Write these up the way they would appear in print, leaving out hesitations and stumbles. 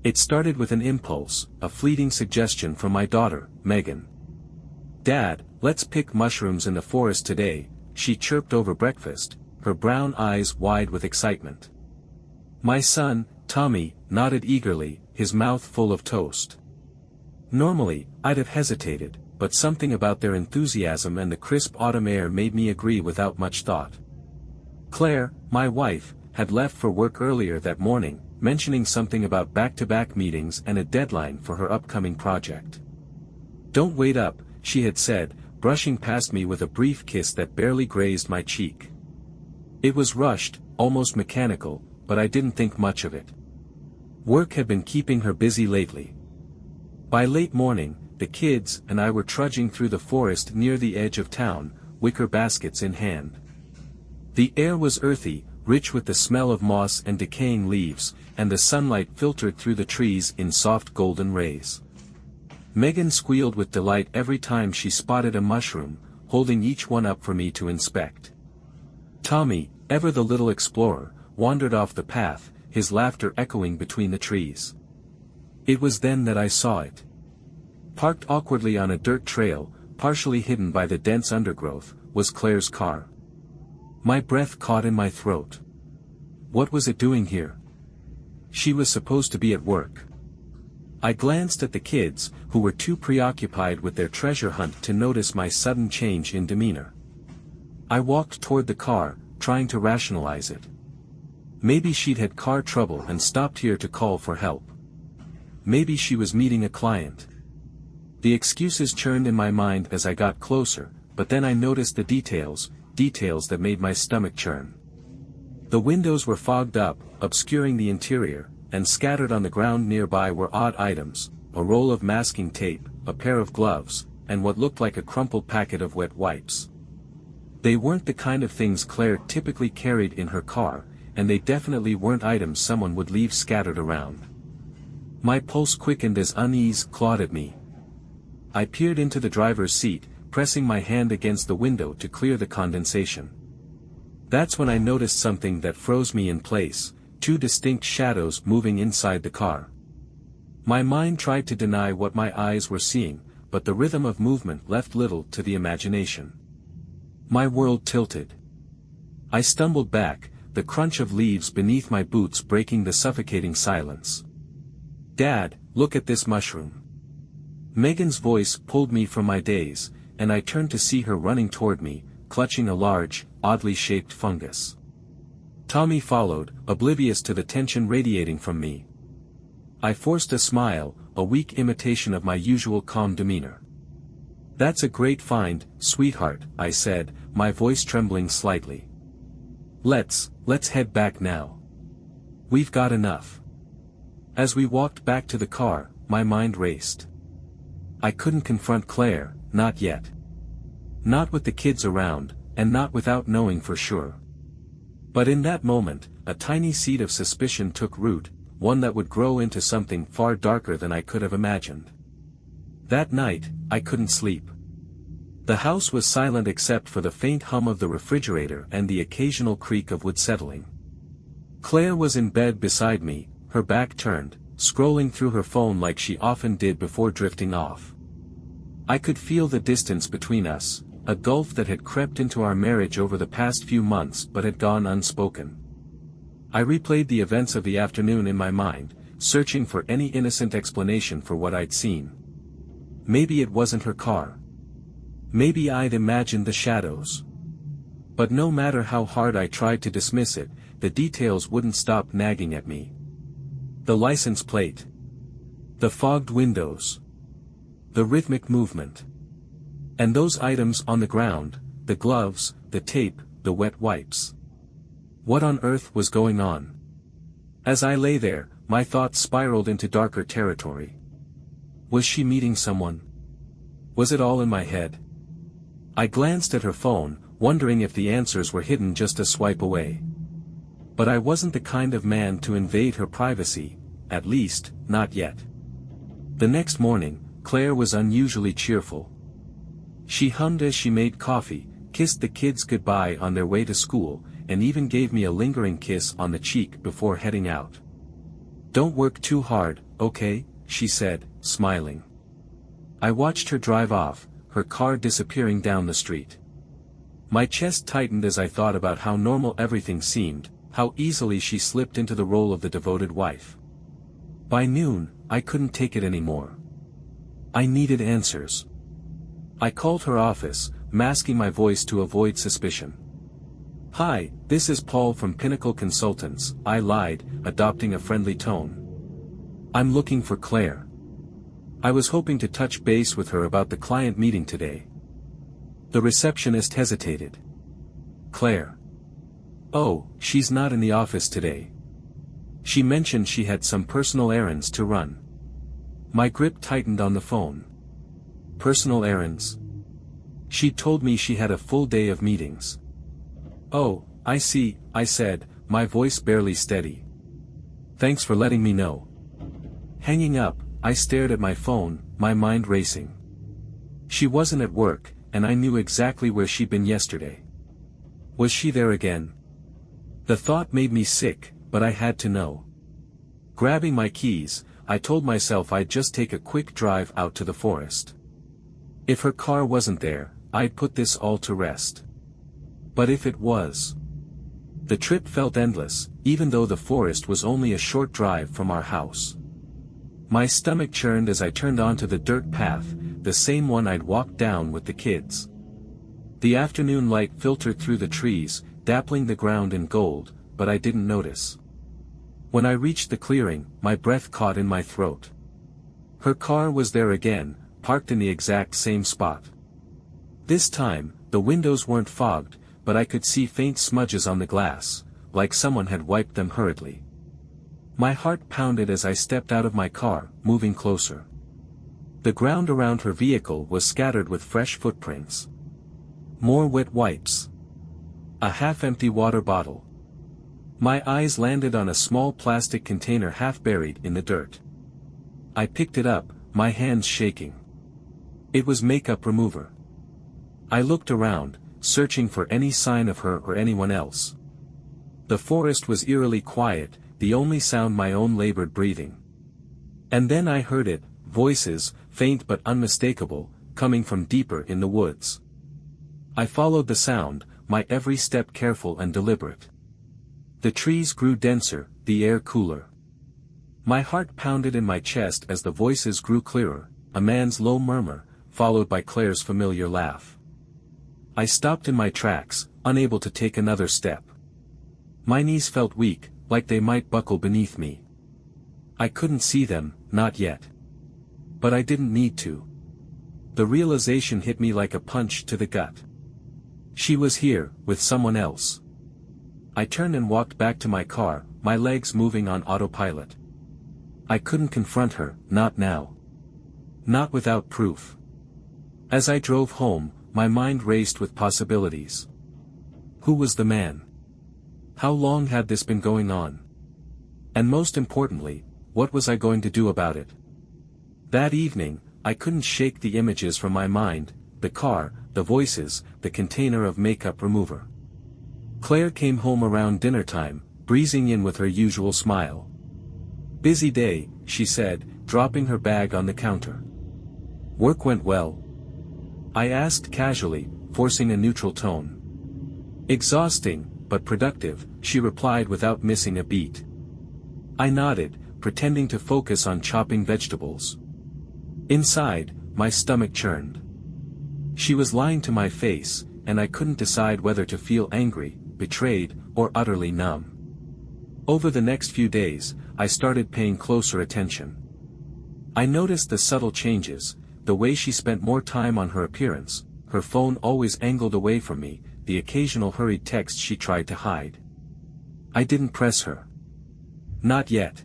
It started with an impulse, a fleeting suggestion from my daughter, Megan. "Dad, let's pick mushrooms in the forest today," she chirped over breakfast, her brown eyes wide with excitement. My son, Tommy, nodded eagerly, his mouth full of toast. Normally, I'd have hesitated, but something about their enthusiasm and the crisp autumn air made me agree without much thought. Claire, my wife, had left for work earlier that morning, mentioning something about back-to-back meetings and a deadline for her upcoming project. "Don't wait up," she had said, brushing past me with a brief kiss that barely grazed my cheek. It was rushed, almost mechanical, but I didn't think much of it. Work had been keeping her busy lately. By late morning, the kids and I were trudging through the forest near the edge of town, wicker baskets in hand. The air was earthy, rich with the smell of moss and decaying leaves, and the sunlight filtered through the trees in soft golden rays. Megan squealed with delight every time she spotted a mushroom, holding each one up for me to inspect. Tommy, ever the little explorer, wandered off the path, his laughter echoing between the trees. It was then that I saw it. Parked awkwardly on a dirt trail, partially hidden by the dense undergrowth, was Claire's car. My breath caught in my throat. What was it doing here? She was supposed to be at work. I glanced at the kids, who were too preoccupied with their treasure hunt to notice my sudden change in demeanor. I walked toward the car, trying to rationalize it. Maybe she'd had car trouble and stopped here to call for help. Maybe she was meeting a client. The excuses churned in my mind as I got closer, but then I noticed the details that made my stomach churn. The windows were fogged up, obscuring the interior, and scattered on the ground nearby were odd items, a roll of masking tape, a pair of gloves, and what looked like a crumpled packet of wet wipes. They weren't the kind of things Claire typically carried in her car, and they definitely weren't items someone would leave scattered around. My pulse quickened as unease clawed at me. I peered into the driver's seat, pressing my hand against the window to clear the condensation. That's when I noticed something that froze me in place, two distinct shadows moving inside the car. My mind tried to deny what my eyes were seeing, but the rhythm of movement left little to the imagination. My world tilted. I stumbled back, the crunch of leaves beneath my boots breaking the suffocating silence. "Dad, look at this mushroom." Megan's voice pulled me from my daze, and I turned to see her running toward me, clutching a large, oddly shaped fungus. Tommy followed, oblivious to the tension radiating from me. I forced a smile, a weak imitation of my usual calm demeanor. "That's a great find, sweetheart," I said, my voice trembling slightly. Let's head back now. We've got enough." As we walked back to the car, my mind raced. I couldn't confront Claire, not yet. Not with the kids around, and not without knowing for sure. But in that moment, a tiny seed of suspicion took root, one that would grow into something far darker than I could have imagined. That night, I couldn't sleep. The house was silent except for the faint hum of the refrigerator and the occasional creak of wood settling. Claire was in bed beside me, her back turned, scrolling through her phone like she often did before drifting off. I could feel the distance between us, a gulf that had crept into our marriage over the past few months but had gone unspoken. I replayed the events of the afternoon in my mind, searching for any innocent explanation for what I'd seen. Maybe it wasn't her car. Maybe I'd imagined the shadows. But no matter how hard I tried to dismiss it, the details wouldn't stop nagging at me. The license plate. The fogged windows. The rhythmic movement. And those items on the ground, the gloves, the tape, the wet wipes. What on earth was going on? As I lay there, my thoughts spiraled into darker territory. Was she meeting someone? Was it all in my head? I glanced at her phone, wondering if the answers were hidden just a swipe away. But I wasn't the kind of man to invade her privacy, at least, not yet. The next morning, Claire was unusually cheerful. She hummed as she made coffee, kissed the kids goodbye on their way to school, and even gave me a lingering kiss on the cheek before heading out. "Don't work too hard," okay?" she said, smiling. I watched her drive off, her car disappearing down the street. My chest tightened as I thought about how normal everything seemed, how easily she slipped into the role of the devoted wife. By noon, I couldn't take it anymore. I needed answers. I called her office, masking my voice to avoid suspicion. "Hi, this is Paul from Pinnacle Consultants," I lied, adopting a friendly tone. "I'm looking for Claire. I was hoping to touch base with her about the client meeting today." The receptionist hesitated. "Claire? Oh, she's not in the office today. She mentioned she had some personal errands to run." My grip tightened on the phone. Personal errands? She told me she had a full day of meetings. "Oh, I see," I said, my voice barely steady. "Thanks for letting me know." Hanging up, I stared at my phone, my mind racing. She wasn't at work, and I knew exactly where she'd been yesterday. Was she there again? The thought made me sick, but I had to know. Grabbing my keys, I told myself I'd just take a quick drive out to the forest. If her car wasn't there, I'd put this all to rest. But if it was? The trip felt endless, even though the forest was only a short drive from our house. My stomach churned as I turned onto the dirt path, the same one I'd walked down with the kids. The afternoon light filtered through the trees, dappling the ground in gold, but I didn't notice. When I reached the clearing, my breath caught in my throat. Her car was there again, parked in the exact same spot. This time, the windows weren't fogged, but I could see faint smudges on the glass, like someone had wiped them hurriedly. My heart pounded as I stepped out of my car, moving closer. The ground around her vehicle was scattered with fresh footprints. More wet wipes. A half-empty water bottle. My eyes landed on a small plastic container half buried in the dirt. I picked it up, my hands shaking. It was makeup remover. I looked around, searching for any sign of her or anyone else. The forest was eerily quiet, the only sound my own labored breathing. And then I heard it, voices, faint but unmistakable, coming from deeper in the woods. I followed the sound, my every step careful and deliberate. The trees grew denser, the air cooler. My heart pounded in my chest as the voices grew clearer, a man's low murmur, followed by Claire's familiar laugh. I stopped in my tracks, unable to take another step. My knees felt weak, like they might buckle beneath me. I couldn't see them, not yet. But I didn't need to. The realization hit me like a punch to the gut. She was here, with someone else. I turned and walked back to my car, my legs moving on autopilot. I couldn't confront her, not now. Not without proof. As I drove home, my mind raced with possibilities. Who was the man? How long had this been going on? And most importantly, what was I going to do about it? That evening, I couldn't shake the images from my mind, the car, the voices, the container of makeup remover. Claire came home around dinner time, breezing in with her usual smile. "Busy day," she said, dropping her bag on the counter. "Work went well?" I asked casually, forcing a neutral tone. "Exhausting, but productive," she replied without missing a beat. I nodded, pretending to focus on chopping vegetables. Inside, my stomach churned. She was lying to my face, and I couldn't decide whether to feel angry, betrayed, or utterly numb. Over the next few days, I started paying closer attention. I noticed the subtle changes, the way she spent more time on her appearance, her phone always angled away from me, the occasional hurried text she tried to hide. I didn't press her. Not yet.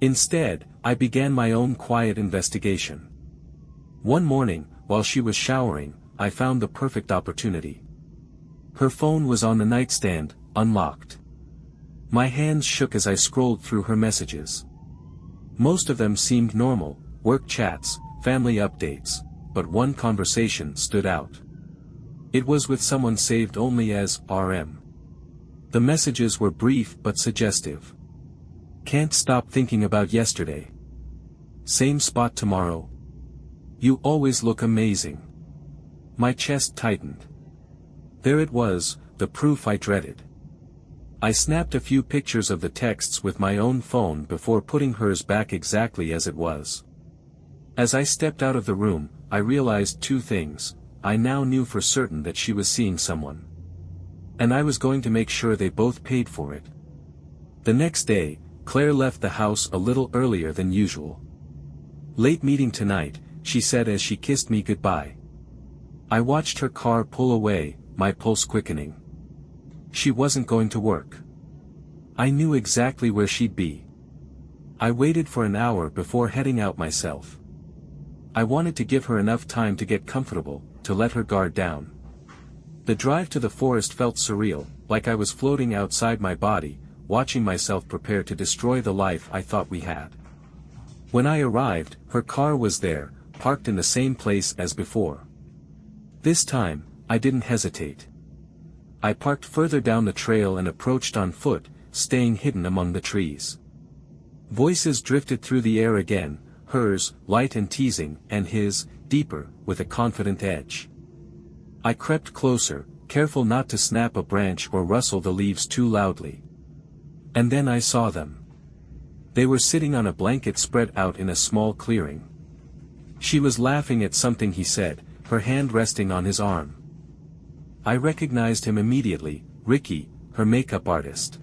Instead, I began my own quiet investigation. One morning, while she was showering, I found the perfect opportunity. Her phone was on the nightstand, unlocked. My hands shook as I scrolled through her messages. Most of them seemed normal, work chats, family updates, but one conversation stood out. It was with someone saved only as RM. The messages were brief but suggestive. "Can't stop thinking about yesterday. Same spot tomorrow? You always look amazing. My chest tightened. There it was, the proof I dreaded. I snapped a few pictures of the texts with my own phone before putting hers back exactly as it was. As I stepped out of the room, I realized two things. I now knew for certain that she was seeing someone. And I was going to make sure they both paid for it. The next day, Claire left the house a little earlier than usual. Late meeting tonight, she said as she kissed me goodbye. I watched her car pull away, my pulse quickening. She wasn't going to work. I knew exactly where she'd be. I waited for an hour before heading out myself. I wanted to give her enough time to get comfortable, to let her guard down. The drive to the forest felt surreal, like I was floating outside my body, watching myself prepare to destroy the life I thought we had. When I arrived, her car was there, parked in the same place as before. This time, I didn't hesitate. I parked further down the trail and approached on foot, staying hidden among the trees. Voices drifted through the air again, hers, light and teasing, and his, deeper, with a confident edge. I crept closer, careful not to snap a branch or rustle the leaves too loudly. And then I saw them. They were sitting on a blanket spread out in a small clearing. She was laughing at something he said, her hand resting on his arm. I recognized him immediately, Ricky, her makeup artist.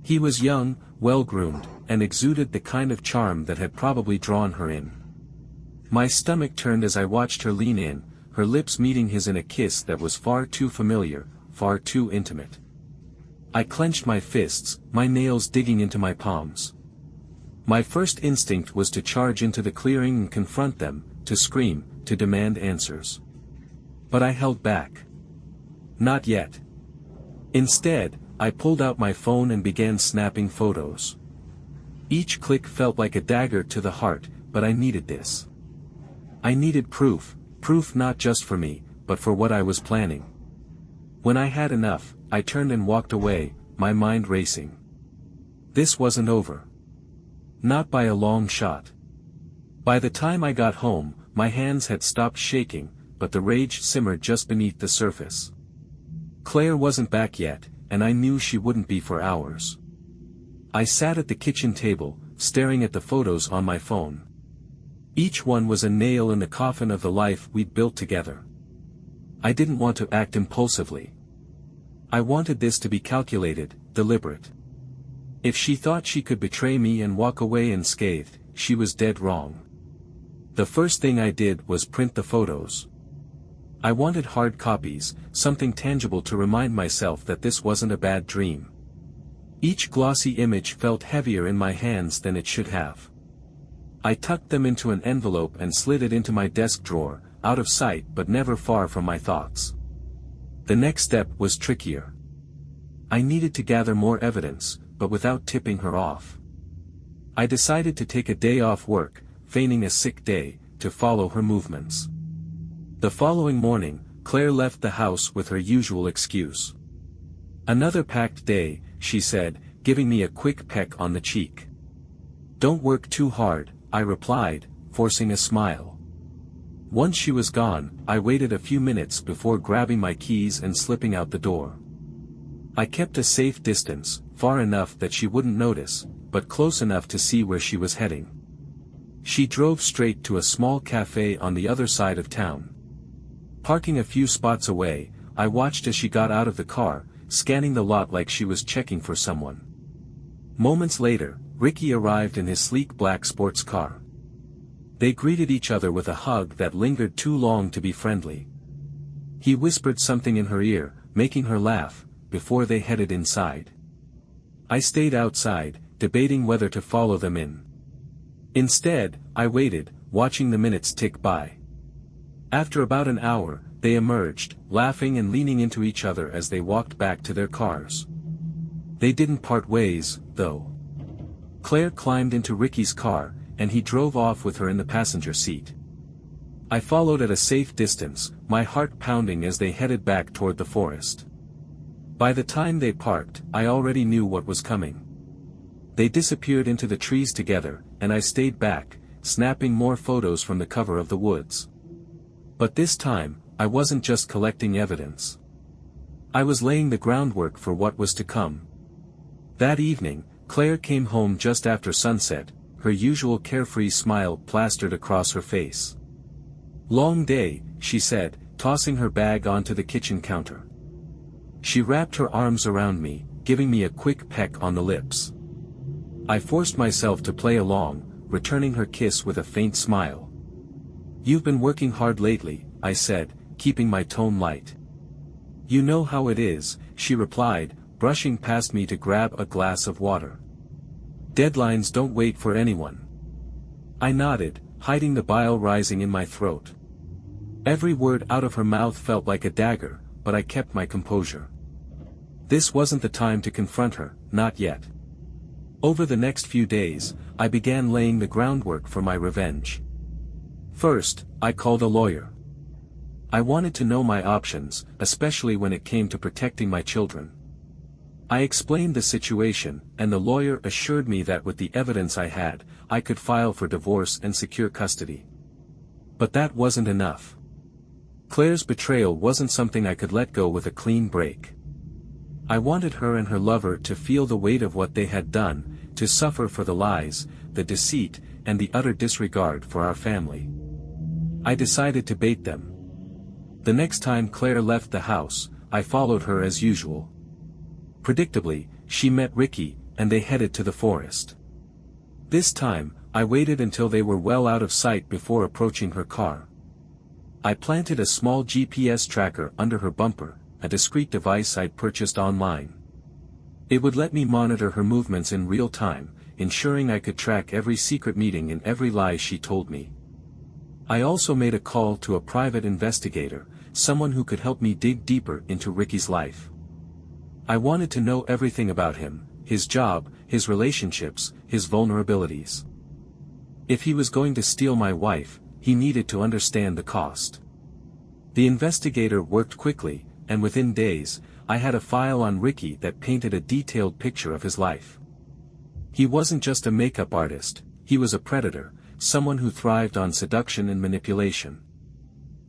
He was young, well-groomed, and exuded the kind of charm that had probably drawn her in. My stomach turned as I watched her lean in, her lips meeting his in a kiss that was far too familiar, far too intimate. I clenched my fists, my nails digging into my palms. My first instinct was to charge into the clearing and confront them, to scream, to demand answers. But I held back. Not yet. Instead, I pulled out my phone and began snapping photos. Each click felt like a dagger to the heart, but I needed this. I needed proof not just for me, but for what I was planning. When I had enough, I turned and walked away, my mind racing. This wasn't over. Not by a long shot. By the time I got home, my hands had stopped shaking, but the rage simmered just beneath the surface. Claire wasn't back yet, and I knew she wouldn't be for hours. I sat at the kitchen table, staring at the photos on my phone. Each one was a nail in the coffin of the life we'd built together. I didn't want to act impulsively. I wanted this to be calculated, deliberate. If she thought she could betray me and walk away unscathed, she was dead wrong. The first thing I did was print the photos. I wanted hard copies, something tangible to remind myself that this wasn't a bad dream. Each glossy image felt heavier in my hands than it should have. I tucked them into an envelope and slid it into my desk drawer, out of sight but never far from my thoughts. The next step was trickier. I needed to gather more evidence, but without tipping her off. I decided to take a day off work, feigning a sick day, to follow her movements. The following morning, Claire left the house with her usual excuse. "Another packed day," she said, giving me a quick peck on the cheek. "Don't work too hard," I replied, forcing a smile. Once she was gone, I waited a few minutes before grabbing my keys and slipping out the door. I kept a safe distance, far enough that she wouldn't notice, but close enough to see where she was heading. She drove straight to a small cafe on the other side of town. Parking a few spots away, I watched as she got out of the car, scanning the lot like she was checking for someone. Moments later, Ricky arrived in his sleek black sports car. They greeted each other with a hug that lingered too long to be friendly. He whispered something in her ear, making her laugh, before they headed inside. I stayed outside, debating whether to follow them in. Instead, I waited, watching the minutes tick by. After about an hour, they emerged, laughing and leaning into each other as they walked back to their cars. They didn't part ways, though. Claire climbed into Ricky's car, and he drove off with her in the passenger seat. I followed at a safe distance, my heart pounding as they headed back toward the forest. By the time they parked, I already knew what was coming. They disappeared into the trees together, and I stayed back, snapping more photos from the cover of the woods. But this time, I wasn't just collecting evidence. I was laying the groundwork for what was to come. That evening, Claire came home just after sunset, her usual carefree smile plastered across her face. "Long day," she said, tossing her bag onto the kitchen counter. She wrapped her arms around me, giving me a quick peck on the lips. I forced myself to play along, returning her kiss with a faint smile. "You've been working hard lately," I said, keeping my tone light. "You know how it is," she replied, brushing past me to grab a glass of water. "Deadlines don't wait for anyone." I nodded, hiding the bile rising in my throat. Every word out of her mouth felt like a dagger, but I kept my composure. This wasn't the time to confront her, not yet. Over the next few days, I began laying the groundwork for my revenge. First, I called a lawyer. I wanted to know my options, especially when it came to protecting my children. I explained the situation, and the lawyer assured me that with the evidence I had, I could file for divorce and secure custody. But that wasn't enough. Claire's betrayal wasn't something I could let go with a clean break. I wanted her and her lover to feel the weight of what they had done, to suffer for the lies, the deceit, and the utter disregard for our family. I decided to bait them. The next time Claire left the house, I followed her as usual. Predictably, she met Ricky, and they headed to the forest. This time, I waited until they were well out of sight before approaching her car. I planted a small GPS tracker under her bumper, a discreet device I'd purchased online. It would let me monitor her movements in real time, ensuring I could track every secret meeting and every lie she told me. I also made a call to a private investigator, someone who could help me dig deeper into Ricky's life. I wanted to know everything about him, his job, his relationships, his vulnerabilities. If he was going to steal my wife, he needed to understand the cost. The investigator worked quickly, and within days, I had a file on Ricky that painted a detailed picture of his life. He wasn't just a makeup artist, he was a predator, someone who thrived on seduction and manipulation.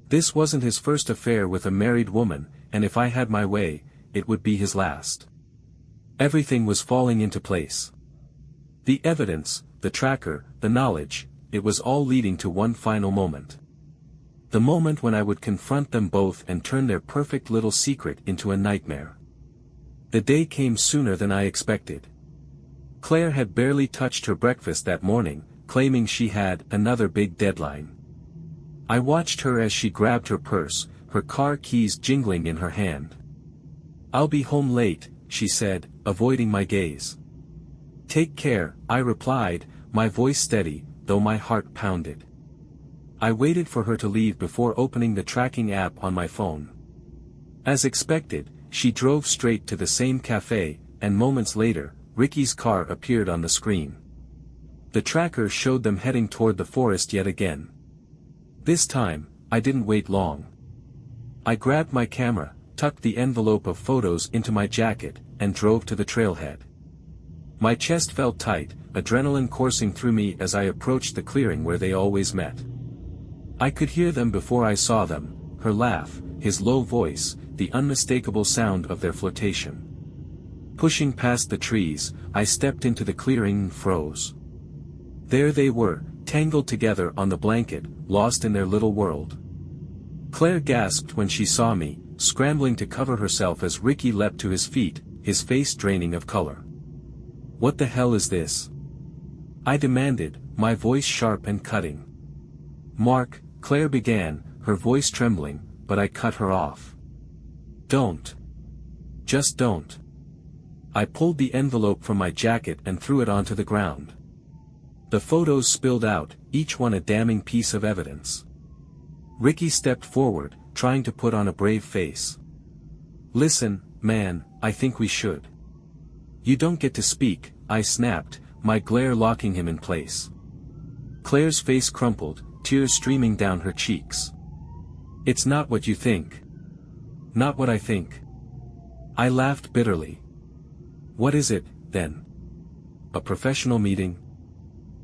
This wasn't his first affair with a married woman, and if I had my way, it would be his last. Everything was falling into place. The evidence, the tracker, the knowledge, it was all leading to one final moment. The moment when I would confront them both and turn their perfect little secret into a nightmare. The day came sooner than I expected. Claire had barely touched her breakfast that morning, claiming she had another big deadline. I watched her as she grabbed her purse, her car keys jingling in her hand. "I'll be home late," she said, avoiding my gaze. "Take care," I replied, my voice steady, though my heart pounded. I waited for her to leave before opening the tracking app on my phone. As expected, she drove straight to the same cafe, and moments later, Ricky's car appeared on the screen. The tracker showed them heading toward the forest yet again. This time, I didn't wait long. I grabbed my camera, tucked the envelope of photos into my jacket, and drove to the trailhead. My chest felt tight, adrenaline coursing through me as I approached the clearing where they always met. I could hear them before I saw them, her laugh, his low voice, the unmistakable sound of their flirtation. Pushing past the trees, I stepped into the clearing and froze. There they were, tangled together on the blanket, lost in their little world. Claire gasped when she saw me, scrambling to cover herself as Ricky leapt to his feet, his face draining of color. "What the hell is this?" I demanded, my voice sharp and cutting. "Mark," Claire began, her voice trembling, but I cut her off. "Don't. Just don't." I pulled the envelope from my jacket and threw it onto the ground. The photos spilled out, each one a damning piece of evidence. Ricky stepped forward, trying to put on a brave face. "Listen, man, I think we should." "You don't get to speak," I snapped, my glare locking him in place. Claire's face crumpled, tears streaming down her cheeks. "It's not what you think." "Not what I think." I laughed bitterly. "What is it, then? A professional meeting?"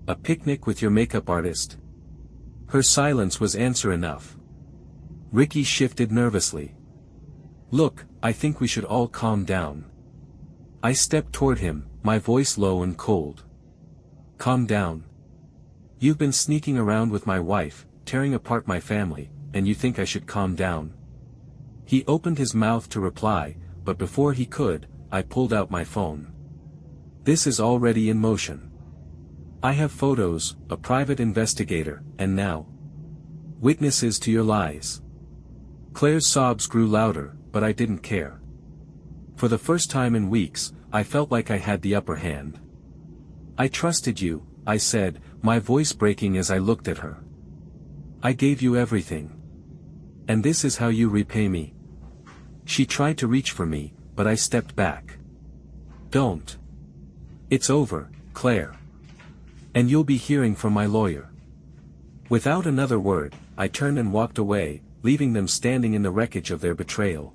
a picnic with your makeup artist? Her silence was answer enough. Ricky shifted nervously. Look, I think we should all calm down. I stepped toward him, my voice low and cold. Calm down. You've been sneaking around with my wife, tearing apart my family, and you think I should calm down? He opened his mouth to reply, but before he could, I pulled out my phone. This is already in motion. I have photos, a private investigator, and now witnesses to your lies. Claire's sobs grew louder, but I didn't care. For the first time in weeks, I felt like I had the upper hand. I trusted you, I said, my voice breaking as I looked at her. I gave you everything. And this is how you repay me. She tried to reach for me, but I stepped back. Don't. It's over, Claire. And you'll be hearing from my lawyer. Without another word, I turned and walked away, leaving them standing in the wreckage of their betrayal.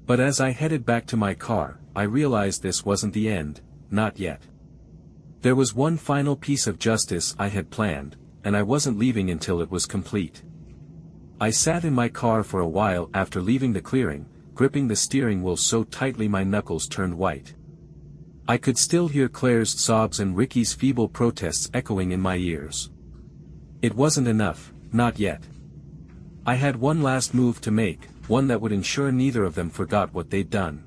But as I headed back to my car, I realized this wasn't the end, not yet. There was one final piece of justice I had planned, and I wasn't leaving until it was complete. I sat in my car for a while after leaving the clearing, gripping the steering wheel so tightly my knuckles turned white. I could still hear Claire's sobs and Ricky's feeble protests echoing in my ears. It wasn't enough, not yet. I had one last move to make, one that would ensure neither of them forgot what they'd done.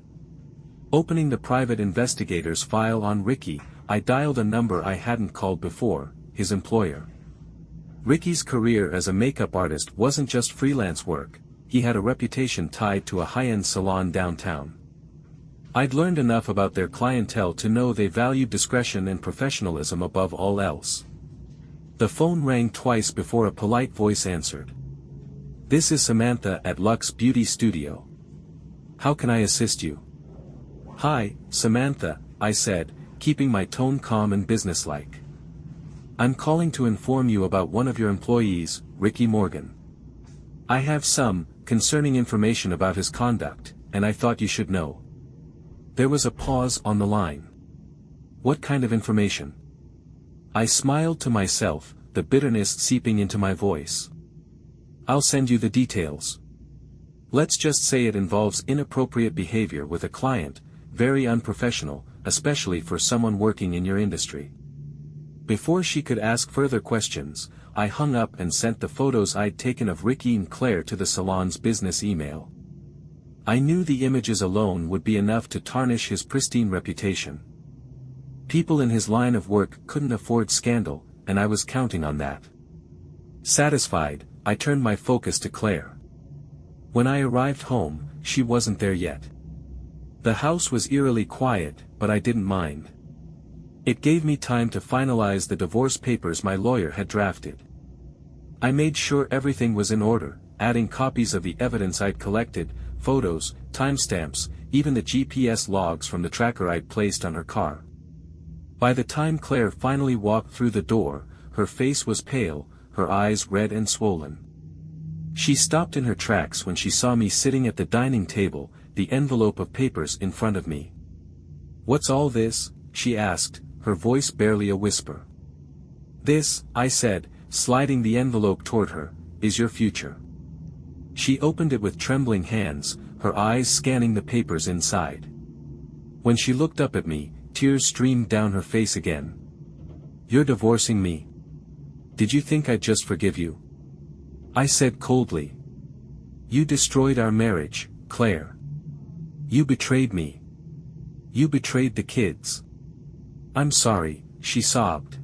Opening the private investigator's file on Ricky, I dialed a number I hadn't called before, his employer. Ricky's career as a makeup artist wasn't just freelance work, he had a reputation tied to a high-end salon downtown. I'd learned enough about their clientele to know they valued discretion and professionalism above all else. The phone rang twice before a polite voice answered. This is Samantha at Luxe Beauty Studio. How can I assist you? Hi, Samantha, I said, keeping my tone calm and businesslike. I'm calling to inform you about one of your employees, Ricky Morgan. I have some, concerning information about his conduct, and I thought you should know. There was a pause on the line. What kind of information? I smiled to myself, the bitterness seeping into my voice. I'll send you the details. Let's just say it involves inappropriate behavior with a client, very unprofessional, especially for someone working in your industry. Before she could ask further questions, I hung up and sent the photos I'd taken of Ricky and Claire to the salon's business email. I knew the images alone would be enough to tarnish his pristine reputation. People in his line of work couldn't afford scandal, and I was counting on that. Satisfied, I turned my focus to Claire. When I arrived home, she wasn't there yet. The house was eerily quiet, but I didn't mind. It gave me time to finalize the divorce papers my lawyer had drafted. I made sure everything was in order, adding copies of the evidence I'd collected, photos, timestamps, even the GPS logs from the tracker I'd placed on her car. By the time Claire finally walked through the door, her face was pale, her eyes red and swollen. She stopped in her tracks when she saw me sitting at the dining table, the envelope of papers in front of me. What's all this? She asked, her voice barely a whisper. This, I said, sliding the envelope toward her, is your future. She opened it with trembling hands, her eyes scanning the papers inside. When she looked up at me, tears streamed down her face again. You're divorcing me? Did you think I'd just forgive you? I said coldly. You destroyed our marriage, Claire. You betrayed me. You betrayed the kids. I'm sorry, she sobbed.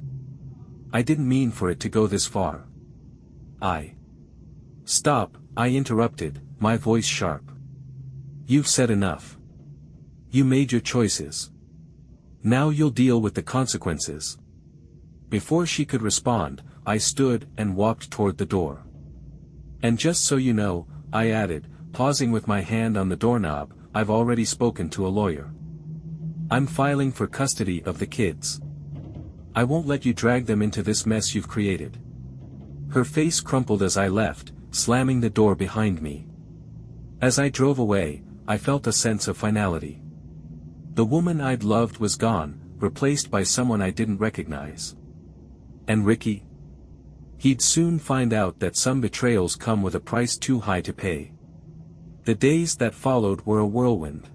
I didn't mean for it to go this far. Stop, I interrupted, my voice sharp. You've said enough. You made your choices. Now you'll deal with the consequences. Before she could respond, I stood and walked toward the door. And just so you know, I added, pausing with my hand on the doorknob, I've already spoken to a lawyer. I'm filing for custody of the kids. I won't let you drag them into this mess you've created. Her face crumpled as I left, slamming the door behind me. As I drove away, I felt a sense of finality. The woman I'd loved was gone, replaced by someone I didn't recognize. And Ricky? He'd soon find out that some betrayals come with a price too high to pay. The days that followed were a whirlwind.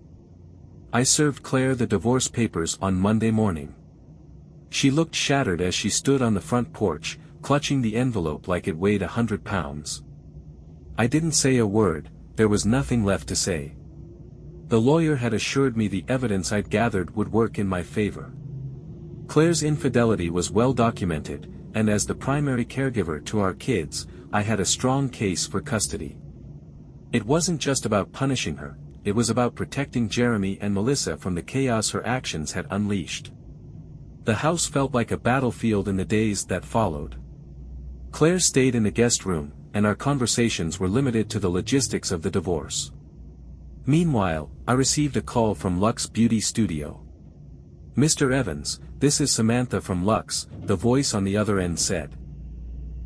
I served Claire the divorce papers on Monday morning. She looked shattered as she stood on the front porch, clutching the envelope like it weighed 100 pounds. I didn't say a word, there was nothing left to say. The lawyer had assured me the evidence I'd gathered would work in my favor. Claire's infidelity was well documented, and as the primary caregiver to our kids, I had a strong case for custody. It wasn't just about punishing her, it was about protecting Jeremy and Melissa from the chaos her actions had unleashed. The house felt like a battlefield in the days that followed. Claire stayed in the guest room, and our conversations were limited to the logistics of the divorce. Meanwhile, I received a call from Lux Beauty Studio. "Mr. Evans, this is Samantha from Lux," the voice on the other end said.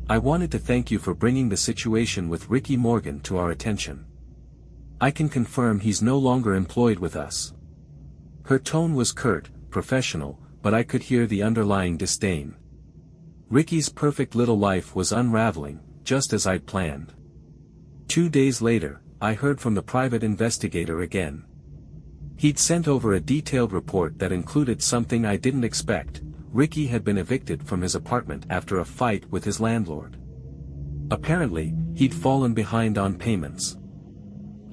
"I wanted to thank you for bringing the situation with Ricky Morgan to our attention. I can confirm he's no longer employed with us." Her tone was curt, professional, but I could hear the underlying disdain. Ricky's perfect little life was unraveling, just as I'd planned. 2 days later, I heard from the private investigator again. He'd sent over a detailed report that included something I didn't expect. Ricky had been evicted from his apartment after a fight with his landlord. Apparently, he'd fallen behind on payments.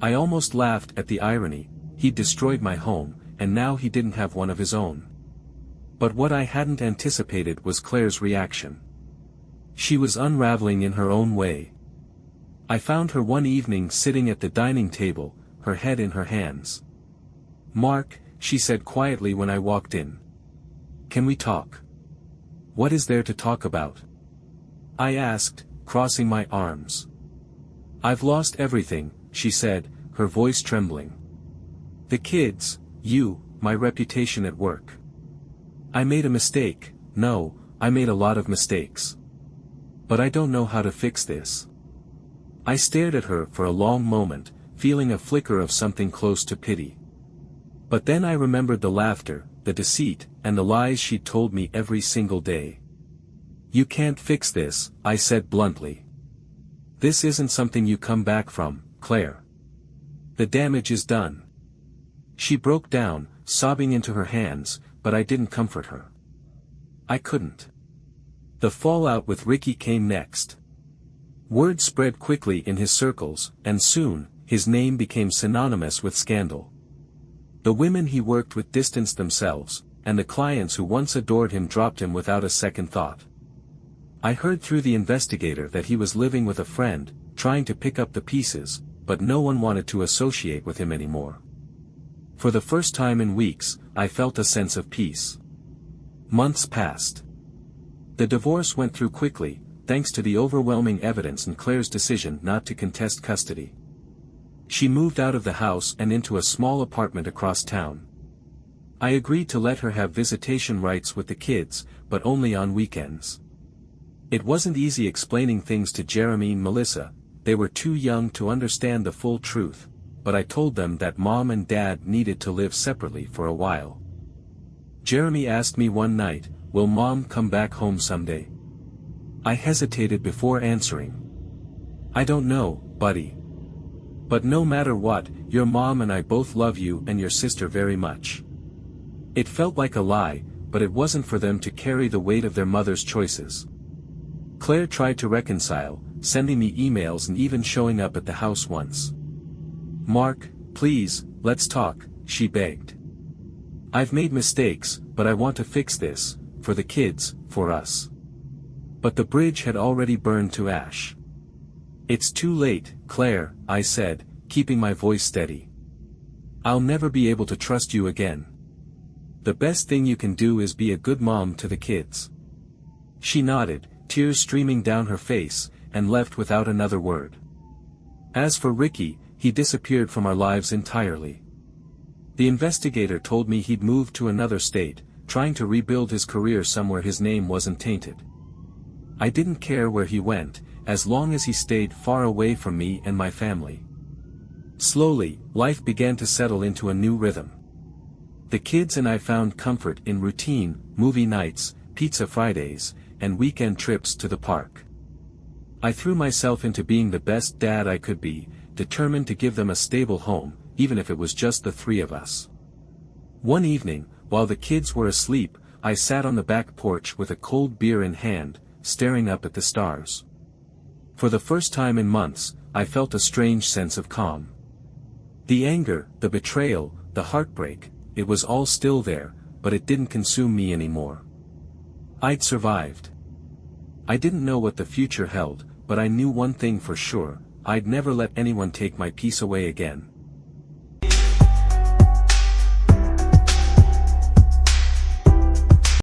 I almost laughed at the irony. He'd destroyed my home, and now he didn't have one of his own. But what I hadn't anticipated was Claire's reaction. She was unraveling in her own way. I found her one evening sitting at the dining table, her head in her hands. "Mark," she said quietly when I walked in. "Can we talk?" "What is there to talk about?" I asked, crossing my arms. "I've lost everything," she said, her voice trembling. "The kids, you, my reputation at work. I made a mistake. No, I made a lot of mistakes. But I don't know how to fix this." I stared at her for a long moment, feeling a flicker of something close to pity. But then I remembered the laughter, the deceit, and the lies she'd told me every single day. "You can't fix this," I said bluntly. "This isn't something you come back from, Claire. The damage is done." She broke down, sobbing into her hands, but I didn't comfort her. I couldn't. The fallout with Ricky came next. Word spread quickly in his circles, and soon, his name became synonymous with scandal. The women he worked with distanced themselves, and the clients who once adored him dropped him without a second thought. I heard through the investigator that he was living with a friend, trying to pick up the pieces, but no one wanted to associate with him anymore. For the first time in weeks, I felt a sense of peace. Months passed. The divorce went through quickly, thanks to the overwhelming evidence and Claire's decision not to contest custody. She moved out of the house and into a small apartment across town. I agreed to let her have visitation rights with the kids, but only on weekends. It wasn't easy explaining things to Jeremy and Melissa. They were too young to understand the full truth, but I told them that Mom and Dad needed to live separately for a while. Jeremy asked me one night, "Will Mom come back home someday?" I hesitated before answering. "I don't know, buddy. But no matter what, your mom and I both love you and your sister very much." It felt like a lie, but it wasn't for them to carry the weight of their mother's choices. Claire tried to reconcile, sending me emails and even showing up at the house once. "Mark, please, let's talk," she begged. "I've made mistakes, but I want to fix this, for the kids, for us." But the bridge had already burned to ash. "It's too late, Claire," I said, keeping my voice steady. "I'll never be able to trust you again. The best thing you can do is be a good mom to the kids." She nodded, tears streaming down her face, and left without another word. As for Ricky, he disappeared from our lives entirely. The investigator told me he'd moved to another state, trying to rebuild his career somewhere his name wasn't tainted. I didn't care where he went, as long as he stayed far away from me and my family. Slowly, life began to settle into a new rhythm. The kids and I found comfort in routine, movie nights, pizza Fridays, and weekend trips to the park. I threw myself into being the best dad I could be, determined to give them a stable home, even if it was just the three of us. One evening, while the kids were asleep, I sat on the back porch with a cold beer in hand, staring up at the stars. For the first time in months, I felt a strange sense of calm. The anger, the betrayal, the heartbreak, it was all still there, but it didn't consume me anymore. I'd survived. I didn't know what the future held, but I knew one thing for sure: I'd never let anyone take my peace away again.